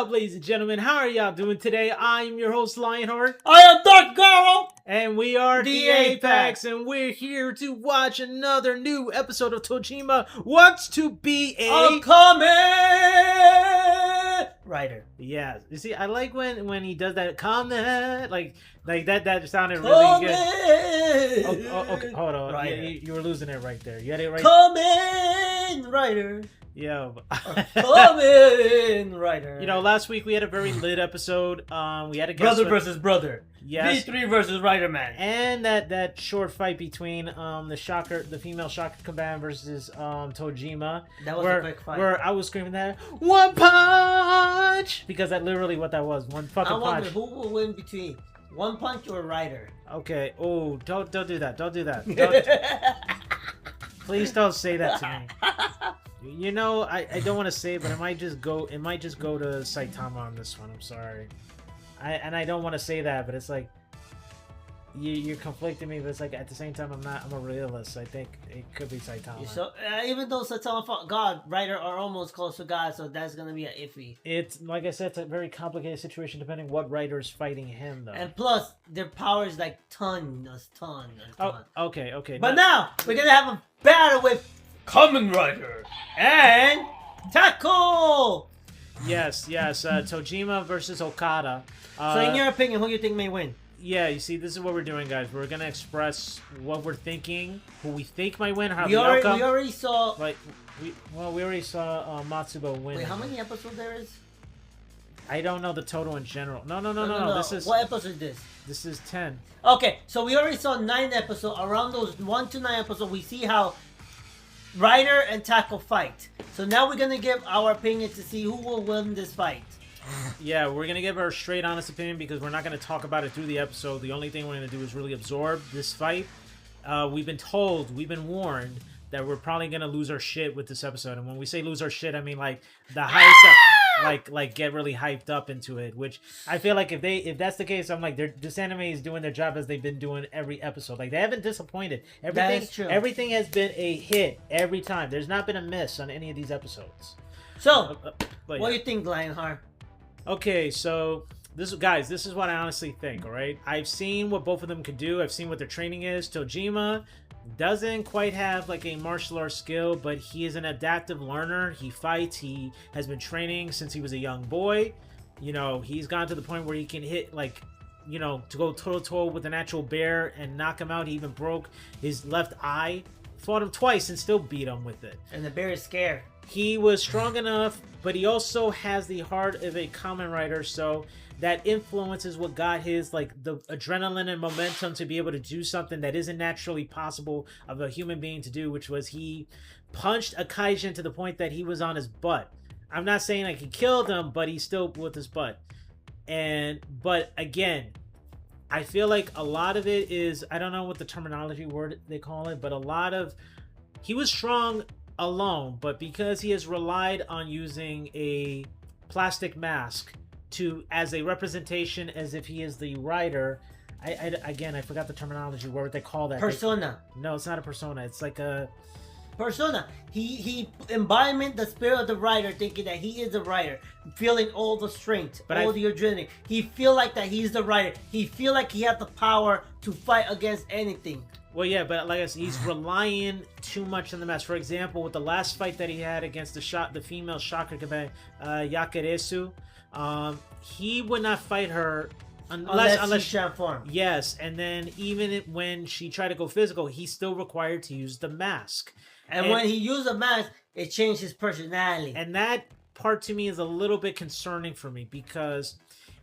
up, ladies and gentlemen? How are y'all doing today? I'm your host, Lionheart. I am Dark Garo. And we are the Apex. Apex. And we're here to watch another new episode of Tojima Wants to Be a Kamen Rider. Yeah. You see, I like when he does that Kamen. Like that sounded really good. Oh, okay, hold on. You were losing it right there. You had it right. Kamen Rider. Yeah. Kamen Rider. You know, last week we had a very lit episode. We had a brother versus brother. Yes. V3 versus Rider Man. And that short fight between the female Shocker Kamen versus Tojima. That was a quick fight. Where I was screaming that one punch, because that's literally what that was. One fucking punch. I wonder who will win between One Punch or Rider. Okay. Oh, don't do that. Don't do that. Don't, please don't say that to me. You know, I don't want to say it, but it might just go to Saitama on this one. I'm sorry. I don't want to say that, but it's like you're conflicting me, but it's like at the same time I'm a realist. So I think it could be Saitama. So even though Saitama fought God, Rider are almost close to God, so that's gonna be an iffy. It's like I said, it's a very complicated situation depending what Rider is fighting him though. And plus their power is like ton. Oh, okay. But now we're gonna have a battle with Kamen Rider and Tackle. Yes. Tojima versus Okada. So in your opinion, who do you think may win? Yeah, you see, this is what we're doing, guys. We're gonna express what we're thinking, who we think might win, how we already saw. Like, we already saw Matsuba win. Wait, how many episodes there is? I don't know the total in general. No. This is what episode is this? This is 10. Okay, so we already saw 9 episodes. Around those 1 to 9 episodes, we see how Rider and Tackle fight. So now we're gonna give our opinion to see who will win this fight. Yeah, we're gonna give our straight, honest opinion because we're not gonna talk about it through the episode. The only thing we're gonna do is really absorb this fight. We've been warned that we're probably gonna lose our shit with this episode. And when we say lose our shit, I mean like the hype stuff, like get really hyped up into it. Which I feel like if that's the case, I'm like this anime is doing their job as they've been doing every episode. Like they haven't disappointed. That is true. Everything has been a hit every time. There's not been a miss on any of these episodes. So, what do you think, Lionheart? Okay, so this is what I honestly think, alright? I've seen what both of them could do. I've seen what their training is. Tojima doesn't quite have like a martial arts skill, but he is an adaptive learner. He fights. He has been training since he was a young boy. You know, he's gone to the point where he can hit like, you know, to go toe-to-toe with an actual bear and knock him out. He even broke his left eye. Fought him twice and still beat him with it. And the bear is scared. He was strong enough, but he also has the heart of a Kamen Rider, so that influences what got his, like, the adrenaline and momentum to be able to do something that isn't naturally possible of a human being to do, which was he punched a Kaijin to the point that he was on his butt. I'm not saying like he killed him, but he's still with his butt. But again, I feel like a lot of it is, I don't know what the terminology word they call it, but he was strong alone, but because he has relied on using a plastic mask as a representation as if he is the rider, I forgot the terminology. What would they call that? Persona. No, it's not a persona. It's like a persona. He embodiment the spirit of the rider, thinking that he is the rider, feeling all the strength, the adrenaline. He feel like that he's the rider. He feel like he has the power to fight against anything. Well, yeah, but like I said, he's relying too much on the mask. For example, with the last fight that he had against the female Shocker Kamen, Yakeresu, he would not fight her unless she transformed. Yes, and then even when she tried to go physical, he's still required to use the mask. And when he used the mask, it changed his personality. And that part to me is a little bit concerning for me, because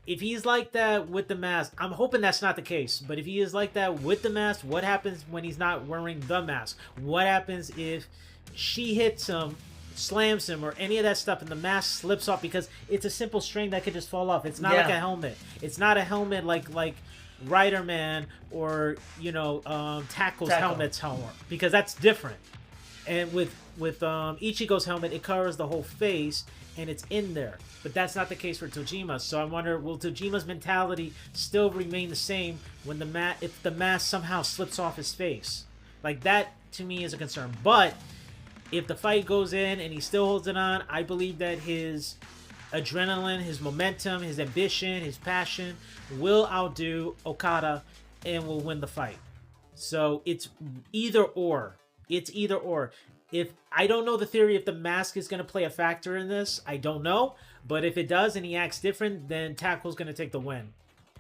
if he's like that with the mask, I'm hoping that's not the case, but if he is like that with the mask, what happens when he's not wearing the mask? What happens if she hits him, slams him, or any of that stuff, and the mask slips off? Because it's a simple string that could just fall off. It's not like a helmet. It's not a helmet like Rider Man or, you know, Tackle's helmet's helmet, because that's different. And with Ichigo's helmet, it covers the whole face, and it's in there. But that's not the case for Tojima. So I wonder, will Tojima's mentality still remain the same when if the mask somehow slips off his face? Like, that to me is a concern. But if the fight goes in and he still holds it on, I believe that his adrenaline, his momentum, his ambition, his passion will outdo Okada and will win the fight. So it's either or. It's either or. If I don't know the theory if the mask is going to play a factor in this, I don't know. But if it does and he acts different, then Tackle's going to take the win.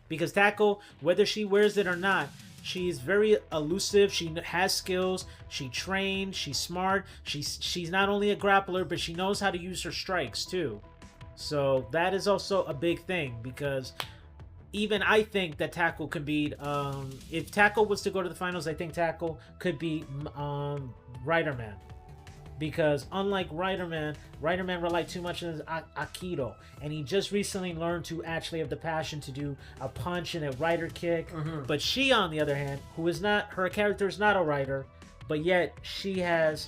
Because Tackle, whether she wears it or not, she's very elusive. She has skills. She trained. She's smart. She's not only a grappler, but she knows how to use her strikes too. So that is also a big thing, because even I think that Tackle could beat, if Tackle was to go to the finals, I think could beat Rider Man. Because unlike Rider Man relied too much on his Aikido, and he just recently learned to actually have the passion to do a punch and a rider kick. But she, on the other hand, who is not, her character is not a rider, but yet she has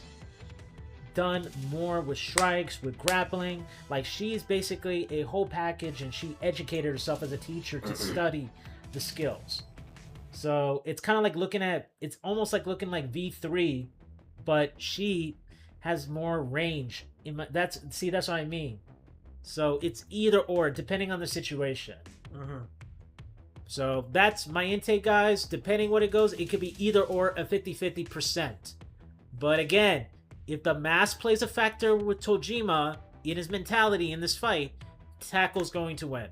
done more with strikes, with grappling. Like, she's basically a whole package, and she educated herself as a teacher to study the skills. So it's kind of like it's almost like looking like V3, but she has more range. That's what I mean. So it's either or, depending on the situation. So that's my intake, guys. Depending what it goes, it could be either or, a 50-50%. But again, if the mask plays a factor with Tojima in his mentality in this fight, Tackle's going to win.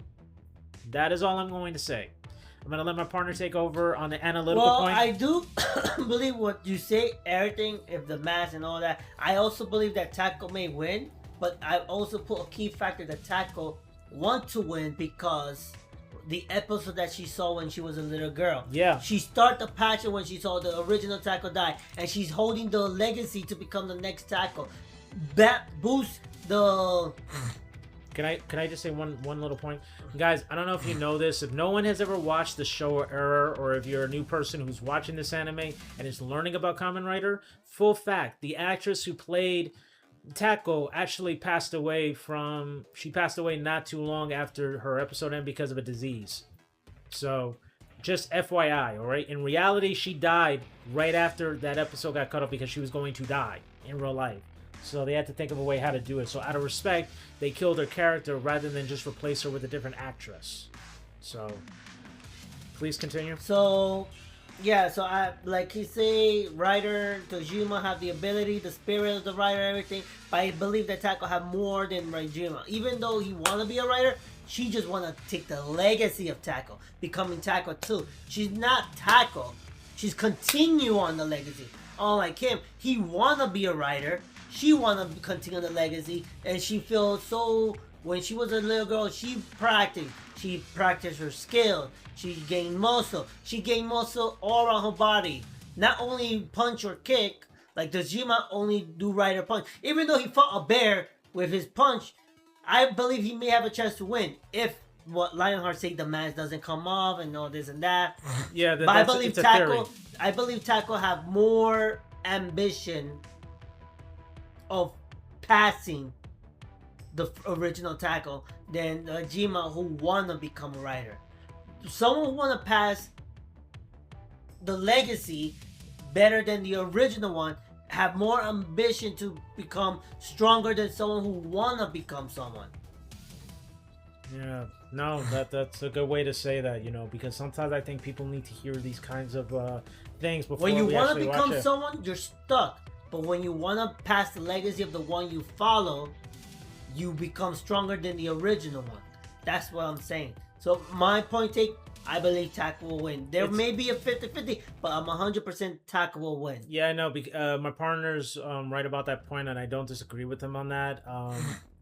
That is all I'm going to say. I'm going to let my partner take over on the analytical point. I do believe what you say, everything, if the mask and all that. I also believe that Tackle may win, but I also put a key factor that Tackle want to win because the episode that she saw when she was a little girl. Yeah. She started the passion when she saw the original Tackle die, and she's holding the legacy to become the next Tackle. That boosts the... Can I just say one little point? Guys, I don't know if you know this. If no one has ever watched the show or era, or if you're a new person who's watching this anime and is learning about Kamen Rider, full fact, the actress who played Tackle actually passed away not too long after her episode ended because of a disease. So, just FYI, alright? In reality, she died right after that episode got cut off because she was going to die in real life. So they had to think of a way how to do it. So out of respect, they killed her character rather than just replace her with a different actress. So, please continue. So, yeah, so I like he say, Rider, Tojima have the ability, the spirit of the Rider, everything. But I believe that Tackle have more than Tojima. Even though he wanna be a Rider, she just wanna take the legacy of Tackle, becoming Tackle too. She's not Tackle. She's continue on the legacy. Unlike him, he wanna be a Rider. She wanna continue the legacy, and she feels so. When she was a little girl, she practiced her skill. She gained muscle. She gained muscle all around her body. Not only punch or kick, like Tojima only do rider punch. Even though he fought a bear with his punch, I believe he may have a chance to win if what Lionheart say the mask doesn't come off and all this and that. Yeah, but I believe Tackle. I believe Tackle have more ambition of passing the original Tackle than Tojima, who wanna become a rider. Someone who wanna pass the legacy better than the original one, have more ambition to become stronger than someone who wanna become someone. Yeah, no, that's a good way to say that, you know, because sometimes I think people need to hear these kinds of things before when you we wanna actually become watch it. someone, you're stuck. But when you wanna pass the legacy of the one you follow, you become stronger than the original one. That's what I'm saying. So my point take, I believe Tackle will win. There may be a 50-50, but I'm 100% Tackle will win. Yeah, I know. My partner's right about that point, and I don't disagree with him on that.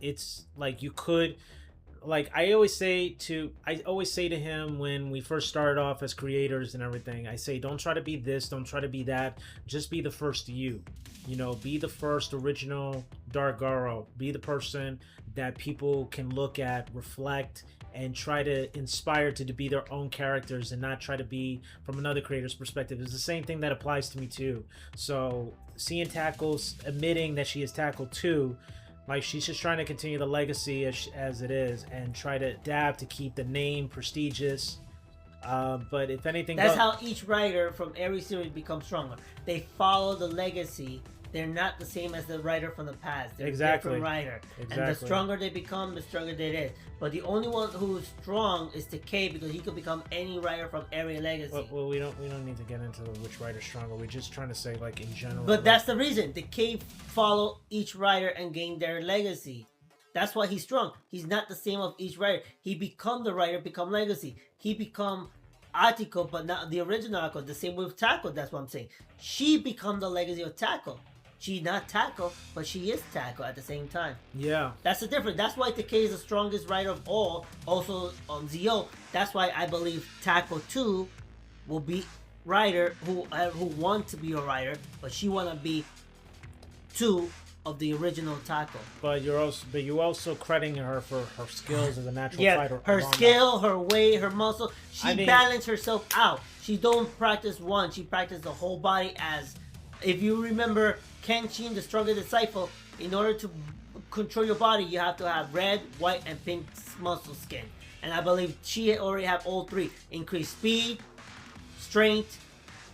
It's like you could, like I always say to him when we first started off as creators and everything, I say, don't try to be this, don't try to be that. Just be the first you. You know, be the first original Dark Garo. Be the person that people can look at, reflect, and try to inspire to be their own characters and not try to be from another creator's perspective. It's the same thing that applies to me too. So seeing Tackle's admitting that she is Tackle too, like she's just trying to continue the legacy as it is and try to adapt to keep the name prestigious. But if anything, that's how each writer from every series becomes stronger. They follow the legacy they're not the same as the rider from the past. They're Exactly. a different rider. Exactly. And the stronger they become, the stronger they is. But the only one who's strong is Decay because he could become any rider from Area Legacy. Well, we don't need to get into which rider's stronger. We're just trying to say like in general. But like, that's the reason. Decay follow each rider and gain their legacy. That's why he's strong. He's not the same of each rider. He become the rider, become legacy. He become Atiko, but not the original Atiko. The same with Taco. That's what I'm saying. She become the legacy of Taco. She's not Taco, but she is Taco at the same time. Yeah. That's the difference. That's why Decay is the strongest rider of all. Also on Zio. That's why I believe Taco 2 will be rider who want to be a rider, but she wanna be 2 of the original Taco. But you're also crediting her for her skills as a natural fighter. Her skill, her weight, her muscle. She balanced herself out. She don't practice one. She practiced the whole body. As if you remember Kenshin, the Stronger Disciple, in order to control your body, you have to have red, white, and pink muscle skin. And I believe she already have all 3. Increased speed, strength,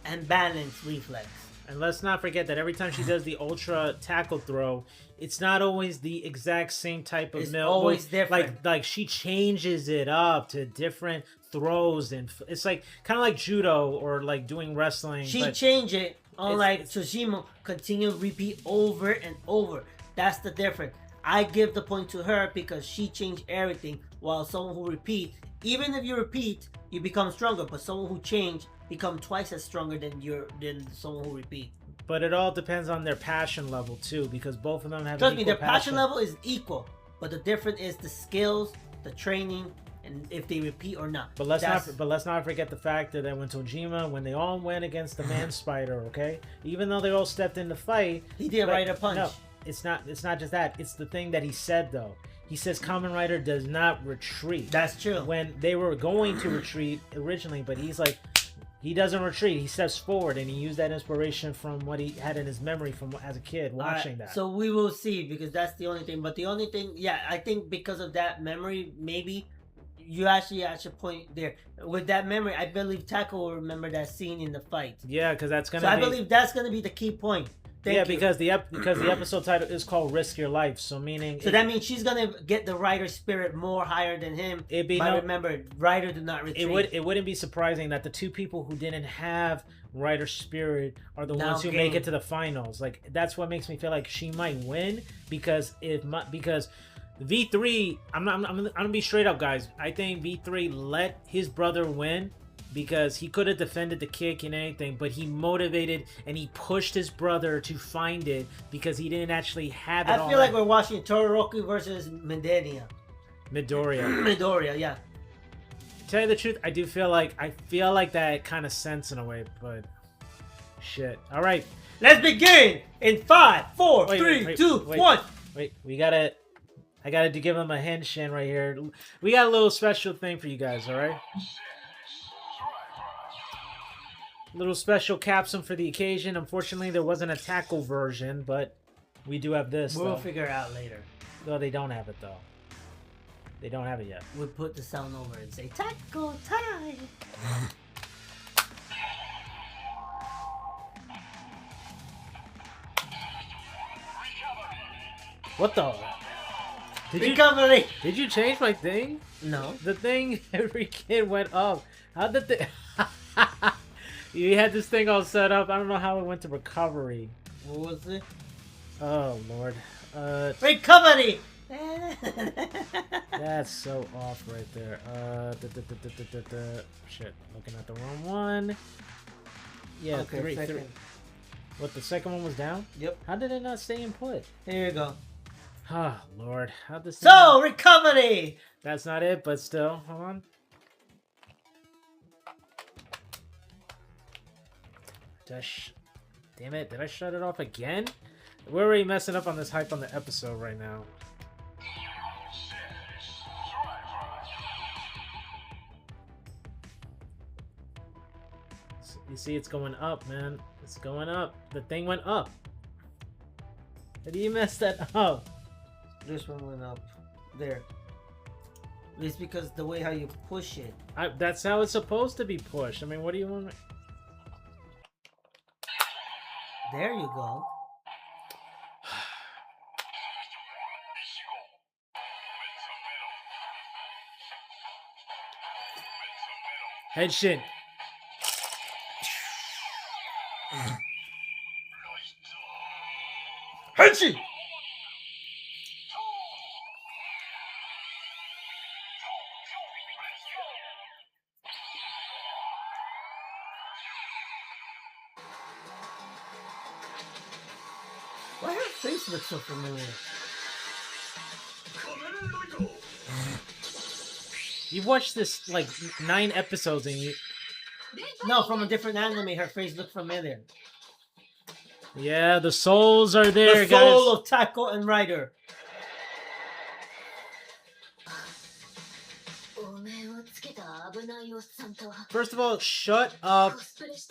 and balance reflex. And let's not forget that every time she does the ultra tackle throw, it's not always the exact same type of It's mill. always different. Like she changes it up to different throws, and it's like kind of like judo or like doing wrestling. She changed it, unlike Tojima, continue to repeat over and over. That's the difference. I give the point to her because she changed everything, while someone who repeat, even if you repeat, you become stronger, but someone who change become twice as stronger than someone who repeat. But it all depends on their passion level too, because both of them have. Trust me, their passion level is equal, but the difference is the skills, the training, and if they repeat or not. But let's not forget the fact that when Tojima, when they all went against the man spider, okay, even though they all stepped in the fight, he did right a punch. No, it's not just that. It's the thing that he said though. He says Kamen Rider does not retreat. That's true. When they were going to retreat originally, but he's like, he doesn't retreat. He steps forward, and he used that inspiration from what he had in his memory from as a kid watching that. So we will see, because that's the only thing. But the only thing, yeah, I think because of that memory, maybe you actually at your point there. With that memory, I believe Taco will remember that scene in the fight. Yeah, because that's gonna. So I believe that's gonna be the key point. Because the episode title is called "Risk Your Life," so meaning. So that means she's gonna get the rider spirit more higher than him. Remember, rider do not retreat. It wouldn't be surprising that the 2 people who didn't have rider spirit are the ones who make it to the finals. Like that's what makes me feel like she might win because V3. I'm gonna be straight up, guys. I think V3 let his brother win. Because he could have defended the kick and anything, but he motivated and he pushed his brother to find it because he didn't actually have it. I feel like we're watching Todoroki versus Midoriya. Midoriya, yeah. To tell you the truth, I feel like that kind of sense in a way, but shit. All right, let's begin in 5, 4, 3, 2, 1. Wait, I gotta give him a henshin right here. We got a little special thing for you guys. All right. Little special capsule for the occasion. Unfortunately, there wasn't a tackle version, but we do have this. We'll figure it out later. No, they don't have it though. They don't have it yet. We'll put the sound over and say tackle time. What the? Recovery. Did you change my thing? No. The thing every kid went up. How did the? You had this thing all set up. I don't know how it went to recovery. What was it? Oh, Lord. Recovery! That's so off right there. Shit. Looking at the wrong one. Yeah, okay, three. What, the second one was down? Yep. How did it not stay in put? Here you go. Oh, Lord. How'd this recovery! That's not it, but still. Hold on. Damn it, did I shut it off again? We're already messing up on this hype on the episode right now. You see, it's going up, man. It's going up. The thing went up. How do you mess that up? This one went up. There. It's because the way how you push it. That's how it's supposed to be pushed. I mean, what do you want? There you go. Henshin. Henshin! Why her face looks so familiar? You've watched this like 9 episodes and you... No, from a different anime, her face looked familiar. Yeah, the souls are there, the soul guys. of Taco and Ryder. First of all, shut up.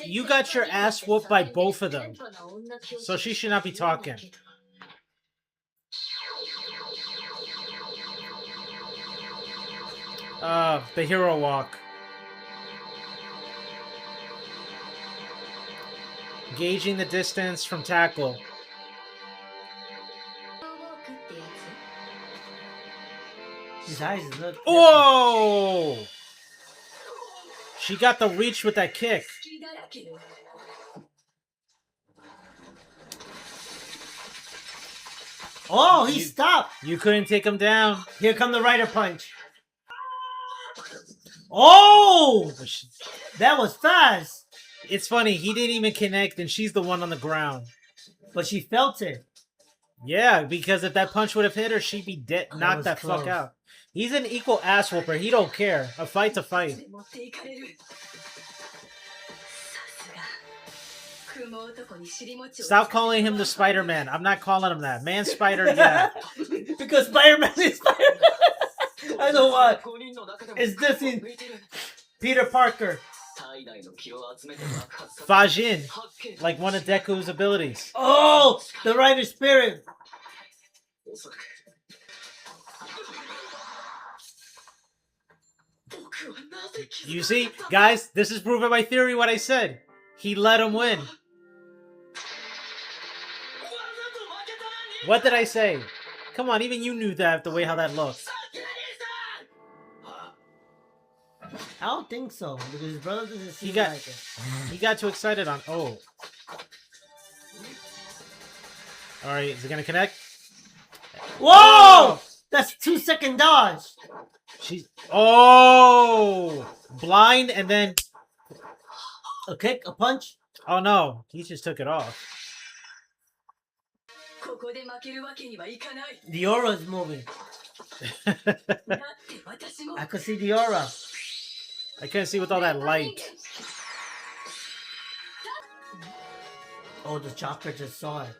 You got your ass whooped by both of them. So she should not be talking. The hero walk. Gauging the distance from tackle. His eyes look... Whoa! She got the reach with that kick. Oh, he stopped. You couldn't take him down. Here come the Rider punch. Oh! That was fast. It's funny, he didn't even connect and she's the one on the ground. But she felt it. Yeah, because if that punch would have hit her, she'd be dead, knocked that fuck out. He's an equal ass whooper. He don't care. A fight's a fight. Stop calling him the Spider-Man. I'm not calling him that. Man Spider, yeah. Because Spider-Man is Spider-Man. I know why. It's this in Peter Parker. Fajin, like one of Deku's abilities. Oh, the Rider Spirit. You see, guys, this is proving my theory what I said. He let him win. What did I say? Come on, even you knew that, the way how that looked. I don't think so, because his brother doesn't seem like it. He got too excited on... Oh. Alright, is it gonna connect? Whoa! Oh! That's 2-second dodge. She's... Oh! Blind and then... A kick? A punch? Oh no, he just took it off. The aura is moving. I could see the aura. I couldn't see with all that light. Oh, the chopper just saw it.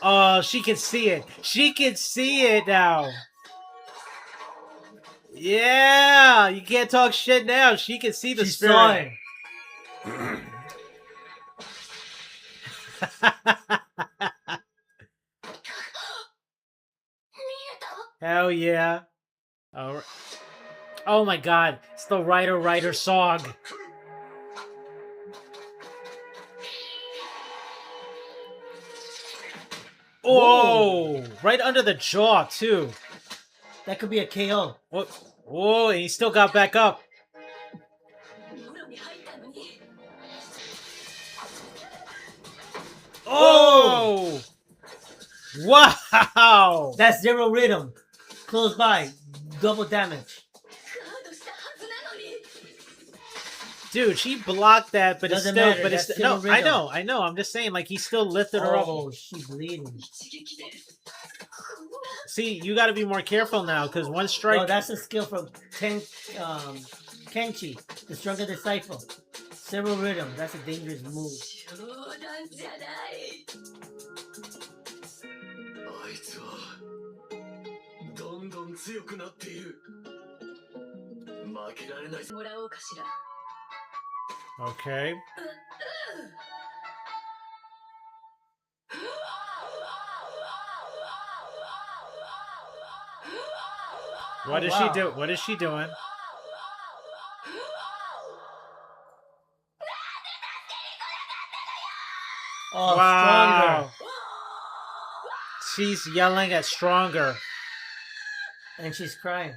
Oh, she can see it. She can see it now. Yeah, you can't talk shit now. She can see the spirit. Saw it. Hell yeah. Oh my god. It's the Rider song. Oh, right under the jaw too. That could be a KO. What? Whoa, and he still got back up. Oh! Wow! That's zero rhythm. Close by. Double damage. Dude, she blocked that, but Doesn't it's still... matter. But it's no, I know. I'm just saying, like, he still lifted her up. Oh, she's bleeding. See, you gotta be more careful now, because one strike... No, that's a skill from Kenshi, the stronger disciple. Zero rhythm. That's a dangerous move. Okay. What is she do? What is she doing? Oh, wow. stronger. She's yelling at stronger. And she's crying.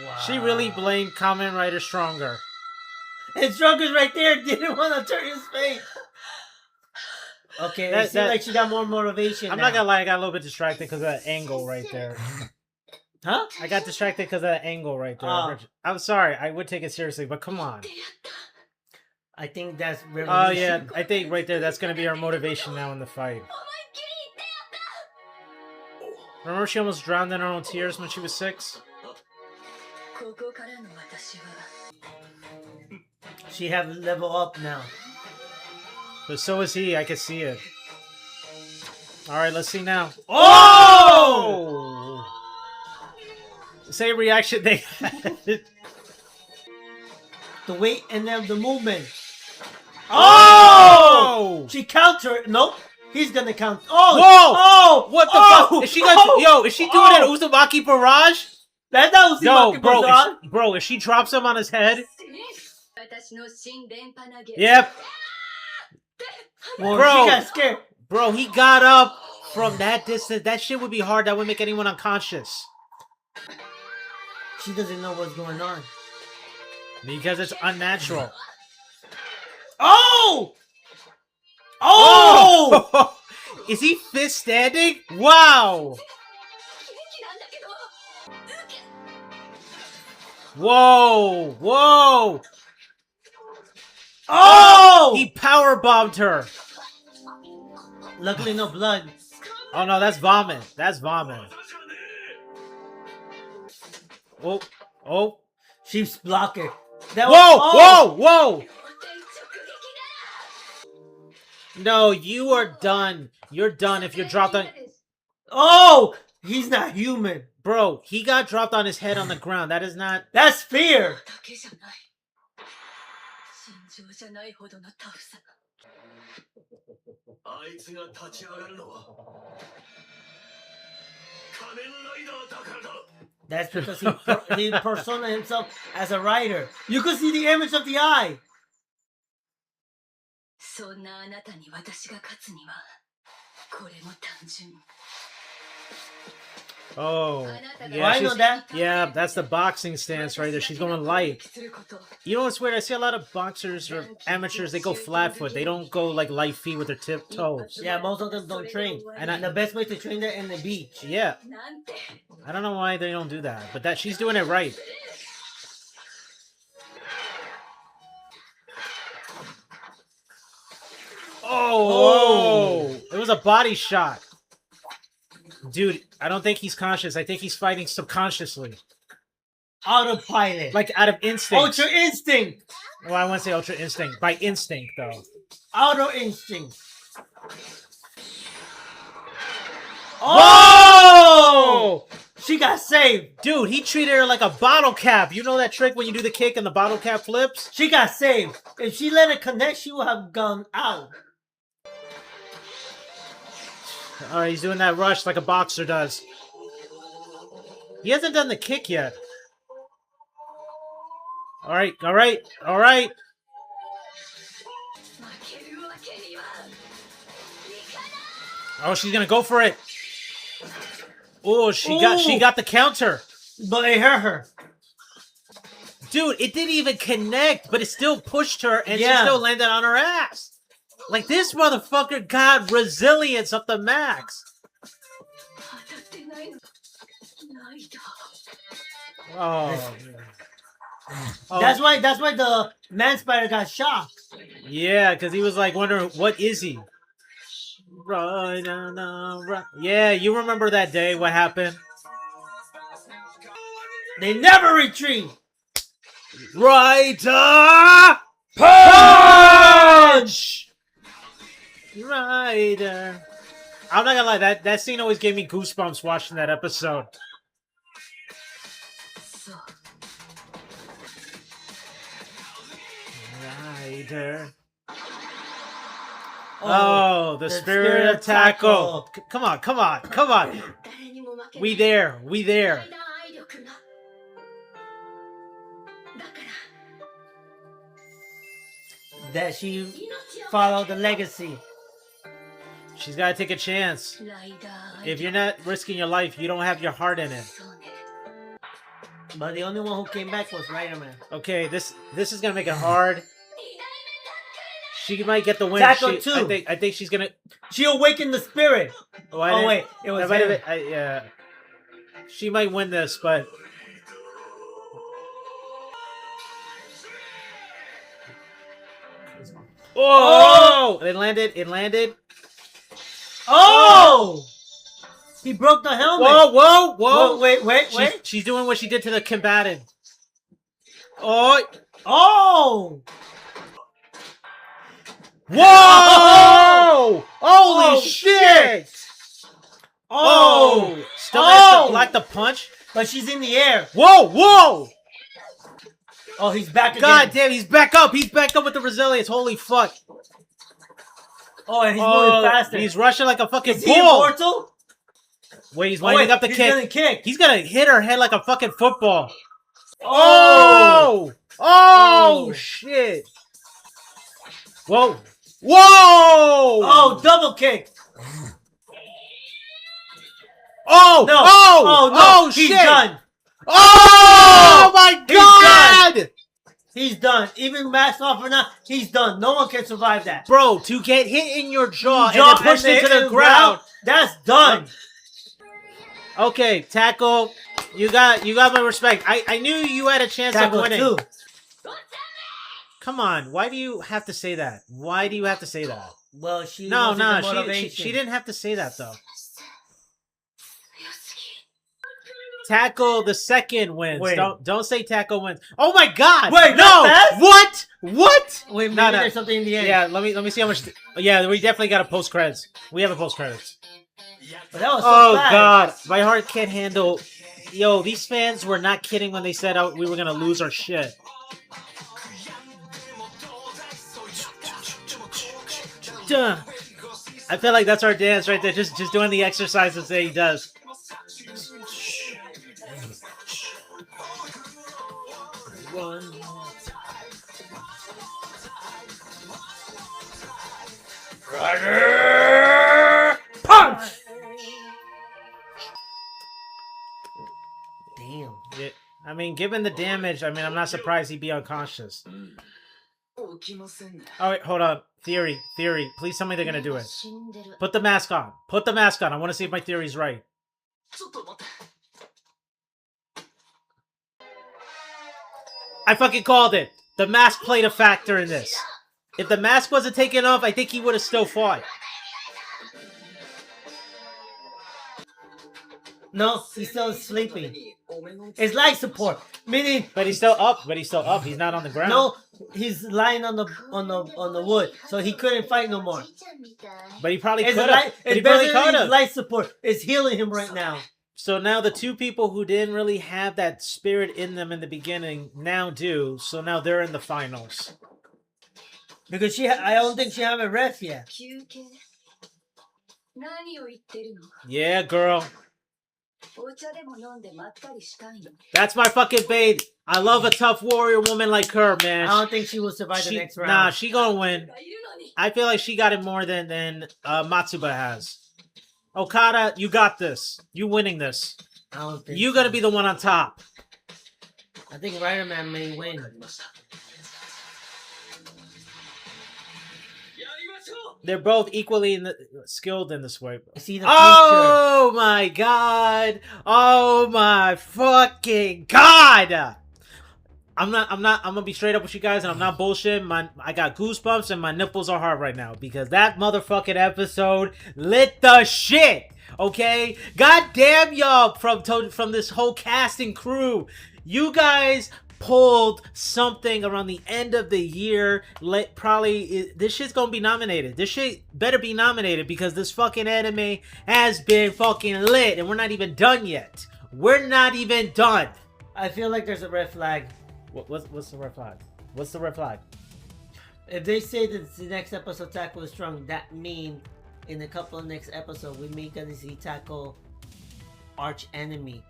Wow. She really blamed Kamen Rider Stronger. And Stroker's right there. Didn't want to turn his face. Okay, it seems like she got more motivation. I'm not gonna lie, I got a little bit distracted because of that angle right there. Huh? I got distracted because of that angle right there. I'm sorry, I would take it seriously, but come on. I think that's revolution. Oh yeah, I think right there, that's gonna be our motivation now in the fight. Remember she almost drowned in her own tears when she was 6? She have level up now. But so is he, I can see it. Alright, let's see now. Oh! Same reaction they had. The weight and then the movement. Oh! She countered. Nope. He's gonna count. Oh! Whoa! Oh! What the fuck? Is she gonna, is she doing an Uzumaki barrage? That's not Uzumaki barrage. Bro, if she drops him on his head. Yep. Well, bro, she got scared. Bro, he got up from that distance. That shit would be hard. That would make anyone unconscious. She doesn't know what's going on. Because it's unnatural. Oh! Oh! Is he fist standing? Wow! Whoa! Whoa! Oh! He power bombed her. Luckily, no blood. Oh no, that's vomit. That's vomit. Oh, oh. She's blocking. Whoa! Whoa! No, you are done. You're done if you're dropped on... Oh! He's not human. Bro, he got dropped on his head on the ground. That is not... That's fear. That's because he persona himself as a rider. You could see the image of the eye. Oh, yeah, I know that. Yeah, that's the boxing stance right there. She's going light. You know what's weird? I see a lot of boxers or amateurs, they go flat foot. They don't go like light feet with their tip toes. Yeah, most of them don't train. And the best way to train that in the beach. Yeah. I don't know why they don't do that, but that she's doing it right. Oh! It was a body shot. Dude, I don't think he's conscious. I think he's fighting subconsciously. Autopilot. Like out of instinct. Ultra instinct. Well, I won't say ultra instinct. By instinct, though. Auto instinct. Oh! She got saved. Dude, he treated her like a bottle cap. You know that trick when you do the kick and the bottle cap flips? She got saved. If she let it connect, she would have gone out. Alright, he's doing that rush like a boxer does. He hasn't done the kick yet. Alright. Oh, she's gonna go for it. Oh, she got the counter. But it hurt her. Dude, it didn't even connect, but it still pushed her and she still landed on her ass. Like, this motherfucker got resilience up the max. Oh. That's why the man spider got shocked. Yeah, because he was like wondering, what is he? Right. Yeah, you remember that day, what happened? They never retreat. Rider punch! Rider. I'm not gonna lie, that scene always gave me goosebumps watching that episode. Rider. Oh, the spirit of tackle. Come on. We there. That she followed the legacy. She's got to take a chance. If you're not risking your life, you don't have your heart in it. But the only one who came back was Rider Man. Okay, this is gonna make it hard. She might get the win. Tackle 2. I think she's gonna. She awakened the spirit. Oh wait, it was him. Yeah. She might win this, but. Oh! It landed. It landed. Oh! He broke the helmet. Whoa! Wait. She's doing what she did to the combatant. Oh! Whoa! Holy shit! Oh! Still has to block the punch. But she's in the air. Whoa! Oh, he's back again. God damn, he's back up. He's back up with the resilience. Holy fuck. Oh, and he's moving faster. He's rushing like a fucking Is bull. he immortal? Wait, he's lining up the he's kick. Gonna kick. He's gonna hit her head like a fucking football. Oh! Oh, shit. Whoa. Oh, double kick. Oh, no. Oh, he's shit. Done. Oh, my God. He's done. Even mask off or not, he's done. No one can survive that. Bro, to get hit in your jaw and then pushed into the ground. That's done. Okay, Tackle. You got my respect. I knew you had a chance of winning. 2. Come on, why do you have to say that? Why do you have to say that? Well, she didn't have to say that though. Tackle the second wins. Don't say Tackle wins. Oh my God! Wait, no! What? Wait, maybe there's something in the end. Yeah, let me see how much. Yeah, we definitely got a post credits. We have a post credits. But that was so fast. God, my heart can't handle. Yo, these fans were not kidding when they said we were gonna lose our shit. Duh. I feel like that's our dance right there. Just doing the exercises that he does. One. Punch! Damn. Yeah, I mean, given the damage, I'm not surprised he'd be unconscious. Alright, hold on. Theory. Please tell me they're gonna do it. Put the mask on. I want to see if my theory's right. I fucking called it. The mask played a factor in this. If the mask wasn't taken off, I think he would have still fought. No, he's still sleeping. It's life support, meaning. But he's still up. He's not on the ground. No, he's lying on the wood, so he couldn't fight no more. But he probably could have. It's life support. It's healing him right now. So now the two people who didn't really have that spirit in them in the beginning now do. So now they're in the finals. Because I don't think she haven't rest yet. Yeah, girl. That's my fucking babe. I love a tough warrior woman like her, man. I don't think she will survive the next round. Nah, she gonna win. I feel like she got it more than Matsuba has. Okada, you got this. You winning this. I don't think you gonna be the one on top. I think Rider Man may win. They're both equally skilled in this way. See the oh my God! Oh my fucking God! I'm gonna be straight up with you guys, and I'm not bullshitting. I got goosebumps, and my nipples are hard right now because that motherfucking episode lit the shit. Okay, God damn y'all from this whole cast and crew, you guys pulled something around the end of the year. This shit's gonna be nominated. This shit better be nominated because this fucking anime has been fucking lit, and we're not even done yet. We're not even done. I feel like there's a red flag. What's the red flag? What's the red flag? If they say that the next episode Tackle is strong, that means in a couple of next episodes we may gonna see Tackle arch enemy.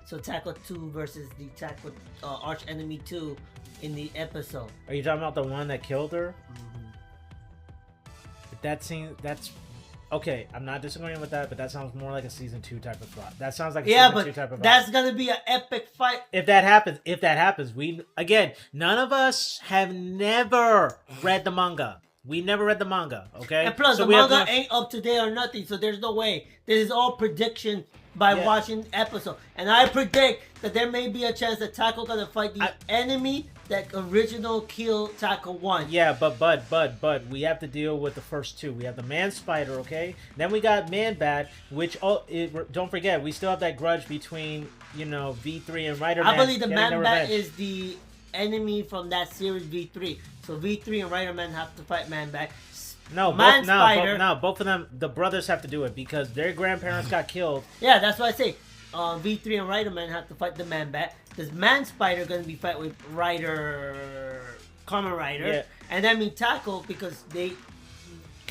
So Tackle 2 versus the Tackle arch enemy 2 in the episode. Are you talking about the one that killed her? Mm-hmm. That scene, that's Okay, I'm not disagreeing with that, but that sounds more like a season 2 type of plot. That sounds like a Yeah, season 2 but type of that's gonna be an epic fight. If that happens, we again, none of us have never read the manga. We never read the manga, okay? And plus, so the manga ain't up to date or nothing, so there's no way. This is all prediction by watching episode. And I predict that there may be a chance that Taco gonna fight the enemy that original kill Taco 1. Yeah, but we have to deal with the first two. We have the Man Spider, okay? Then we got Man Bat, which don't forget, we still have that grudge between, you know, V3 and Rider Man. I believe the Man Bat is the enemy from that series V3. So V3 and Rider Man have to fight Man Bat. Both of them, the brothers have to do it because their grandparents got killed. Yeah, that's what I say. V3 and Rider Man have to fight the Man Bat. This Man Spider gonna be fight with Kamen Rider, yeah. And that means Taco because they're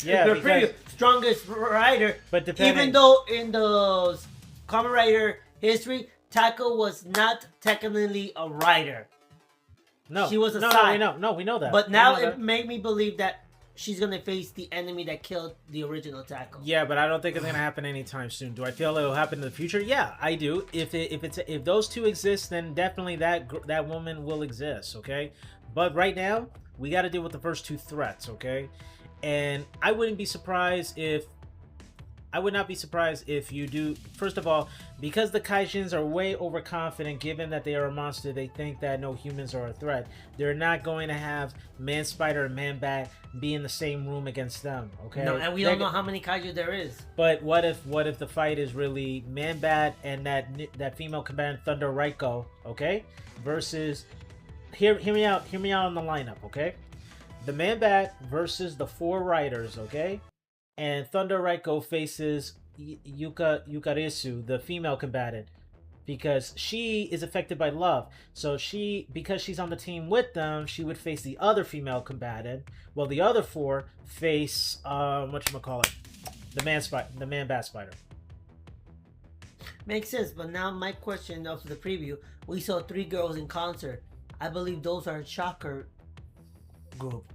because strongest rider. But depending, even though in the Kamen Rider history, Taco was not technically a rider. No, she was a side. We know that. But now it made me believe that she's gonna face the enemy that killed the original Taco. Yeah, but I don't think it's gonna happen anytime soon. Do I feel it'll happen in the future? Yeah, I do. If those two exist, then definitely that woman will exist. Okay, but right now we got to deal with the first two threats. Okay, and I wouldn't be surprised if. I would not be surprised if you do. First of all, because the Kaijins are way overconfident, given that they are a monster, they think that no humans are a threat. They're not going to have Man Spider and Man Bat be in the same room against them. Okay. No, and we don't know how many Kaiju there is. But what if the fight is really Man Bat and that female combatant Thunder Raiko, okay, versus hear me out on the lineup, okay? The Man Bat versus the 4 Riders, okay? And Thunder Raiko faces Yukarisu, the female combatant, because she is affected by love. So because she's on the team with them, she would face the other female combatant, while the other 4 face the Man Bat Spider. Makes sense, but now my question of the preview: we saw 3 girls in concert. I believe those are a Shocker group.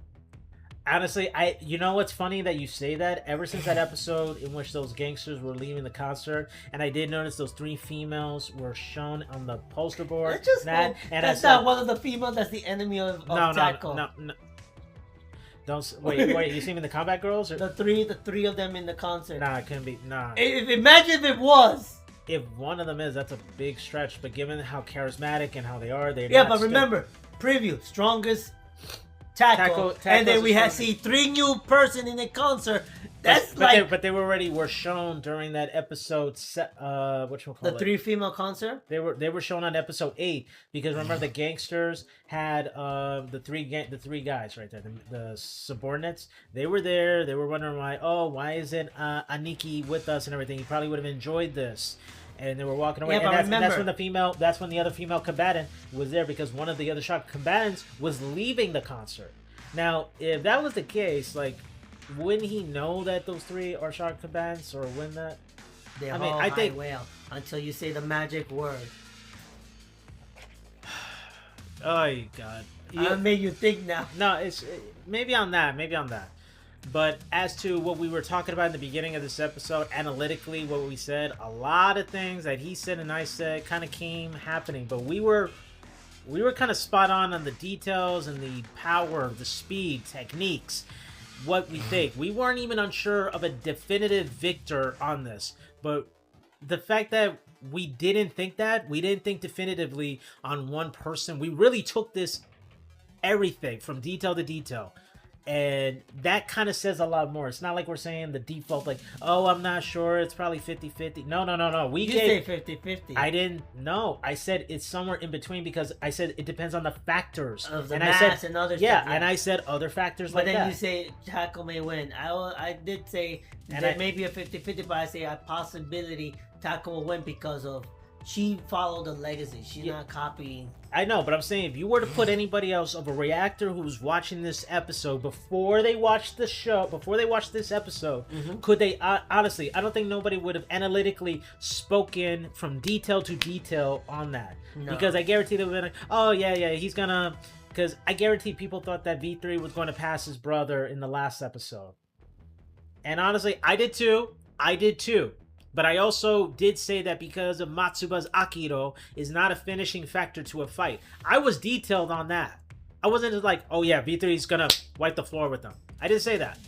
Honestly, you know what's funny that you say that? Ever since that episode in which those gangsters were leaving the concert, and I did notice those 3 females were shown on the poster board. That's not one of the females. That's the enemy of Taco. No. Don't wait. You see me in the Combat Girls? Or? The three of them in the concert. Nah, it couldn't be. Nah. Imagine if it was. If one of them is, that's a big stretch. But given how charismatic and how they are, but remember, preview strongest. Taco, and then we had 3 new person in the concert. But they were shown during that episode. The 3 female concert. They were shown on episode 8 because remember the gangsters had the three guys right there, the subordinates. They were there. They were wondering why isn't Aniki with us and everything? He probably would have enjoyed this. And they were walking away. Yeah, and that's when the other female combatant was there because one of the other Shock combatants was leaving the concert. Now, if that was the case, like, wouldn't he know that those 3 are Shock combatants, or wouldn't that? I think until you say the magic word. Oh God! I made you think now. No, it's maybe on that. But as to what we were talking about in the beginning of this episode, analytically, what we said, a lot of things that he said and I said kind of came happening. But we were kind of spot on the details and the power, the speed, techniques, what we think. We weren't even unsure of a definitive victor on this. But the fact that we didn't think definitively on one person, we really took this everything from detail to detail. And that kind of says a lot more. It's not like we're saying the default, like, oh, I'm not sure. It's probably 50-50. No. You say 50-50. I didn't know. I said it's somewhere in between because I said it depends on the factors. Of the mass and other stuff. Yeah, and I said other factors like that. But then you say Taco may win. I did say that maybe a 50-50, but I say a possibility Taco will win because of she followed the legacy. She's not copying. I know, but I'm saying if you were to put anybody else of a reactor who was watching this episode before they watched the show, before they watched this episode, could they, honestly, I don't think nobody would have analytically spoken from detail to detail on that. No. Because I guarantee they would have been like, oh, yeah, he's gonna, because I guarantee people thought that V3 was going to pass his brother in the last episode. And honestly, I did too. I did too. But I also did say that because of Matsuba's Akiro is not a finishing factor to a fight. I was detailed on that. I wasn't just like, oh yeah, V3 is gonna wipe the floor with them. I didn't say that.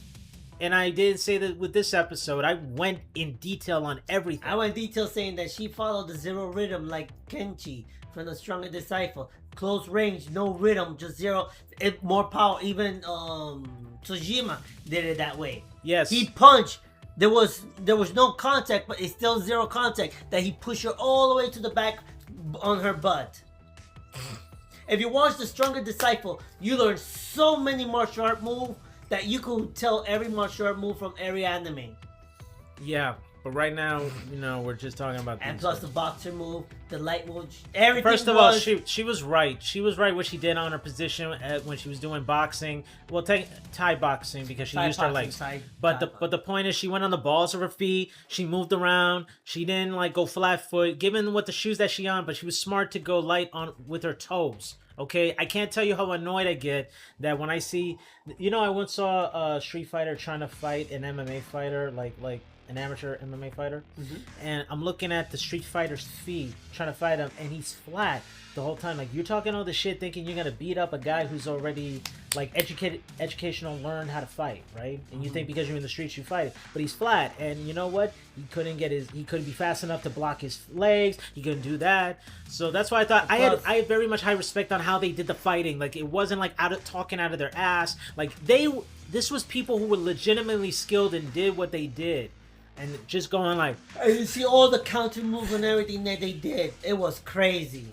And I did say that with this episode, I went in detail on everything. I went in detail saying that she followed the zero rhythm like Kenshi from the Stronger Disciple. Close range, no rhythm, just zero. More power. Even Tojima did it that way. Yes. He punched. There was no contact, but it's still zero contact. That he pushed her all the way to the back on her butt. If you watch The Stronger Disciple, you learn so many martial art moves that you could tell every martial art move from every anime. Yeah, but right now, we're just talking about. And plus the boxer move, the light move, everything. First of all, she was right. She was right what she did on her position when she was doing boxing. Well, Thai boxing because she used her legs. But the point is, she went on the balls of her feet. She moved around. She didn't go flat foot. Given what the shoes that she on, but she was smart to go light on with her toes. Okay, I can't tell you how annoyed I get that when I see, I once saw a Street Fighter trying to fight an MMA fighter, like an amateur MMA fighter, and I'm looking at the Street Fighter's feet trying to fight him, and he's flat the whole time. Like, you're talking all this shit thinking you're gonna beat up a guy who's already educational, learned how to fight, right? And you think because you're in the streets you fight, but he's flat, and you know what? He couldn't be fast enough to block his legs. He couldn't do that. So that's why I thought I had very much high respect on how they did the fighting. Like, it wasn't talking out of their ass. Like, this was people who were legitimately skilled and did what they did. And just going like... And you see all the counter moves and everything that they did. It was crazy.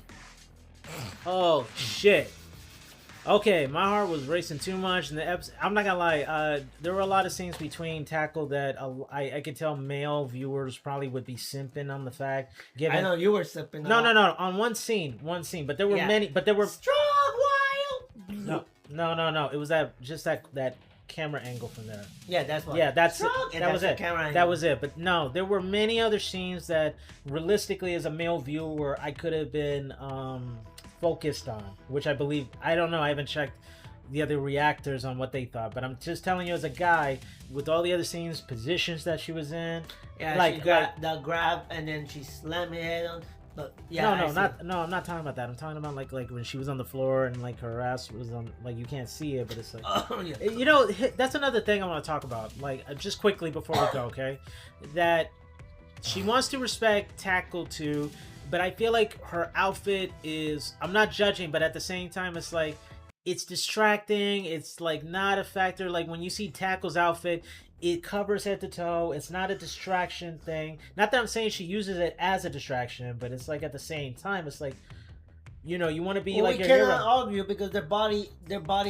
Oh, shit. Okay, my heart was racing too much. And I'm not gonna lie, there were a lot of scenes between Tackle that I could tell male viewers probably would be simping on the fact. I know you were simping. No, on one scene. But there were many. But there were... Strong Wild! No. It was that camera angle from there. Yeah, that's what. Yeah, that was it. That was it. But no, there were many other scenes that realistically, as a male viewer, I could have been focused on, which I believe. I don't know. I haven't checked the other reactors on what they thought, but I'm just telling you as a guy, with all the other scenes, positions that she was in, she got the grab and then she slammed her head on. But yeah, I'm not talking about that. I'm talking about like when she was on the floor and her ass was on, you can't see it, but it's that's another thing I want to talk about. Just quickly before we go, okay? That she wants to respect Tackle too, but I feel like her outfit is. I'm not judging, but at the same time, it's distracting. It's not a factor. Like when you see Tackle's outfit. It covers head to toe. It's not a distraction thing. Not that I'm saying she uses it as a distraction, but it's at the same time, it's you want to be like your hero. We cannot argue because their body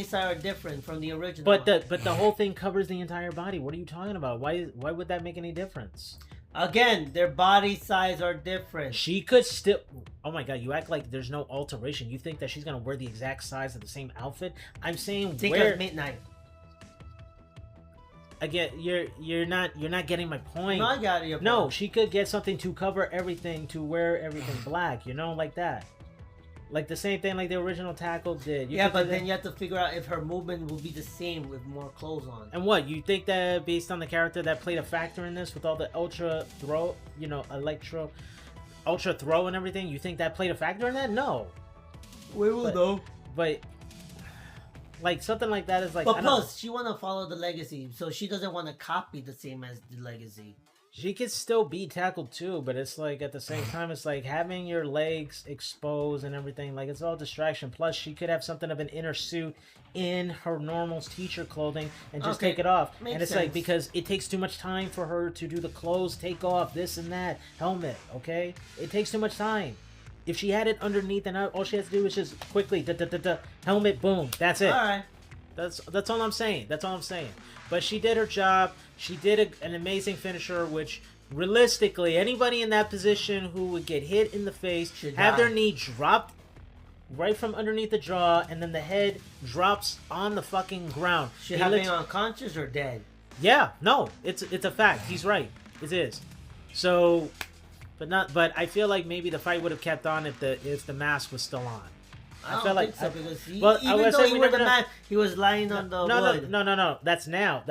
size are different from the original. But the whole thing covers the entire body. What are you talking about? Why would that make any difference? Again, their body size are different. She could still... Oh my god, you act like there's no alteration. You think that she's going to wear the exact size of the same outfit? I'm saying think of Midnight. Again, you're not getting my point. No, I got your point. No, she could get something to cover everything, to wear everything black, like that. Like the same thing like the original Tackle did. But then you have to figure out if her movement will be the same with more clothes on. And what, you think that based on the character that played a factor in this with all the ultra throw, ultra throw and everything, you think that played a factor in that? No. We will know. But... something like that is But plus, she want to follow the legacy, so she doesn't want to copy the same as the legacy. She could still be Tackled too, but it's at the same time, it's having your legs exposed and everything. It's all distraction. Plus, she could have something of an inner suit in her normal teacher clothing and just take it off. Makes and it's sense. Because it takes too much time for her to do the clothes, take off, this and that, helmet, okay? It takes too much time. If she had it underneath and all she has to do is just quickly, helmet, boom, that's it. All right. That's all I'm saying. But she did her job. She did an amazing finisher, which realistically, anybody in that position who would get hit in the face, have their knee dropped right from underneath the jaw, and then the head drops on the fucking ground. Should have been unconscious or dead. Yeah, no, it's a fact. He's right. It is. So... But I feel like maybe the fight would have kept on if the mask was still on. I don't think so because even though he wore the mask, he was lying on the wood. No. That's now.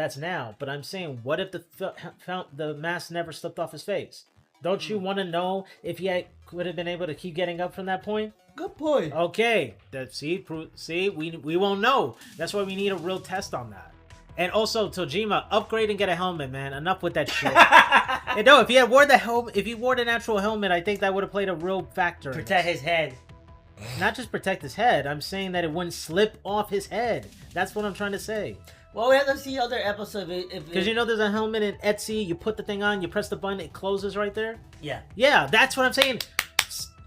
But I'm saying, what if the mask never slipped off his face? Don't you want to know if he would have been able to keep getting up from that point? Good point. Okay, see, we won't know. That's why we need a real test on that. And also, Tojima, upgrade and get a helmet, man. Enough with that shit. And no, if he wore the natural helmet, I think that would have played a real factor. Protect his head. Not just protect his head. I'm saying that it wouldn't slip off his head. That's what I'm trying to say. Well, we have to see other episodes. Because you know there's a helmet in Etsy. You put the thing on, you press the button, it closes right there. Yeah. Yeah, that's what I'm saying.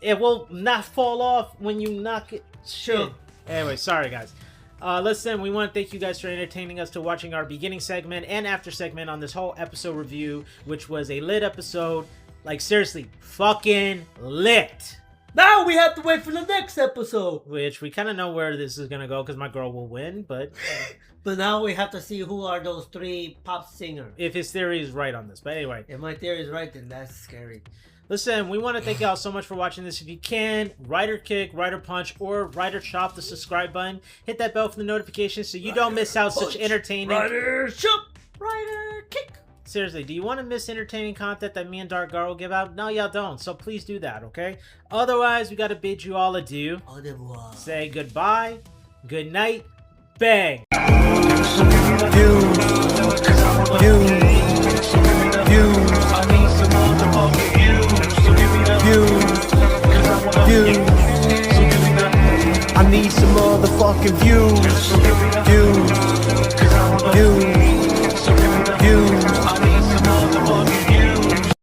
It will not fall off when you knock it. Sure. Anyway, sorry guys. Listen, we want to thank you guys for entertaining us to watching our beginning segment and after segment on this whole episode review, which was a lit episode. Like, seriously, fucking lit. Now we have to wait for the next episode. Which we kind of know where this is going to go because my girl will win, but... But now we have to see who are those 3 pop singers. If his theory is right on this. But anyway. If my theory is right, then that's scary. Listen, we want to thank y'all so much for watching this. If you can, Rider Kick, Rider Punch, or Rider Chop the subscribe button. Hit that bell for the notifications so you don't miss out such entertaining... Rider Chop! Rider Kick! Seriously, do you want to miss entertaining content that me and Dark Garo give out? No, y'all don't. So please do that, okay? Otherwise, we got to bid you all adieu. Au revoir. Say goodbye, good night, bang! I need some motherfucking views.